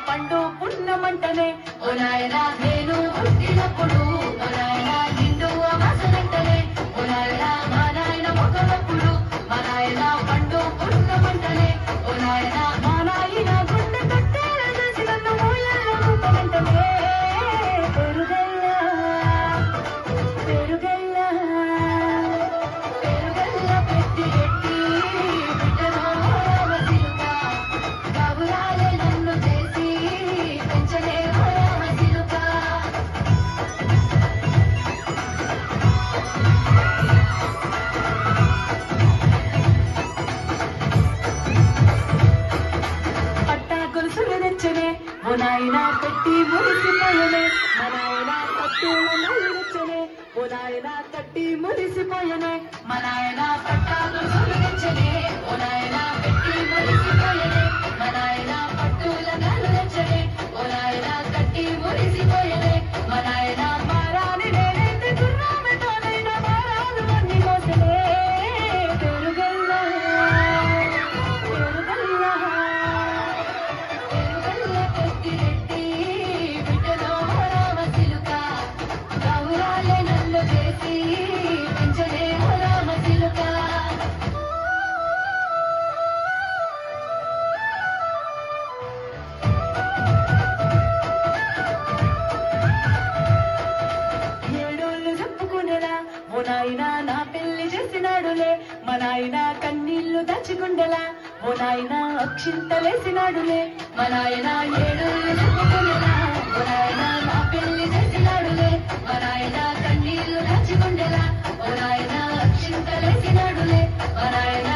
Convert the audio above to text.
పండు పున్నమంటనే ఓ నాయనా నేను పుట్టినప్పుడు ఓ నాయనా నిండు అమాసనంటనే ఓ నాయనా మా నాయన మొగలప్పుడు మా నాయన పండు పున్నమంటనే ఓ నాయనా మా నాయన గుండె కట్టేలా చేసి నన్ను మూయల్లో రూపమంటనే పెరుగల్లా పెరుగల్లా పెరుగల్లా పెట్టి పెట్టి బిడ్డనో రామచిలుక బాబురాలే నన్ను చేసి పెంచలే రామచిలుక పట్టా గొలుసులు తెచ్చనే ఓ నాయన పెట్టి మురిసిపోయనే మా నాయన కట్టుల నలుగుచ్చనే ఓ నాయన కట్టి మురిసిపోయనే మా నాయన పట్టా గొలుసులు తెచ్చనే ఓ నాయన పెట్టి మురిసిపోయనే మా నాయన పట్టుల నలుగుచ్చనే ఓ నాయన కట్టి మురిసిపోయనే మా నాయన మారాని నేనైతే గుర్రామెతోనైనా మారాలు అన్ని మోసనే పెరుగల్లా పెరుగల్లా పెరుగల్లా పెట్టి పెట్టి బిడ్డనో రామచిలుక గౌరాలే నన్ను చేసి పెంచలే రామచిలుక ఏడోళ్ళు చెప్పుకునేలా ఓ నాయనా నా పెళ్లి చేసినాడులే మా నాయన కన్నీళ్లు దచ్చుకుండెలా ఓ నాయనా అక్షింతలేసినాడులే మా నాయన ఏడోళ్ళు చెప్పుకునేలా ఓ నాయనా నా పెళ్లి చేసినాడులే మా నాయన కన్నీళ్లు దచ్చుకుండెలా ఓ నాయనా అక్షింతలేసినాడులే మా నాయన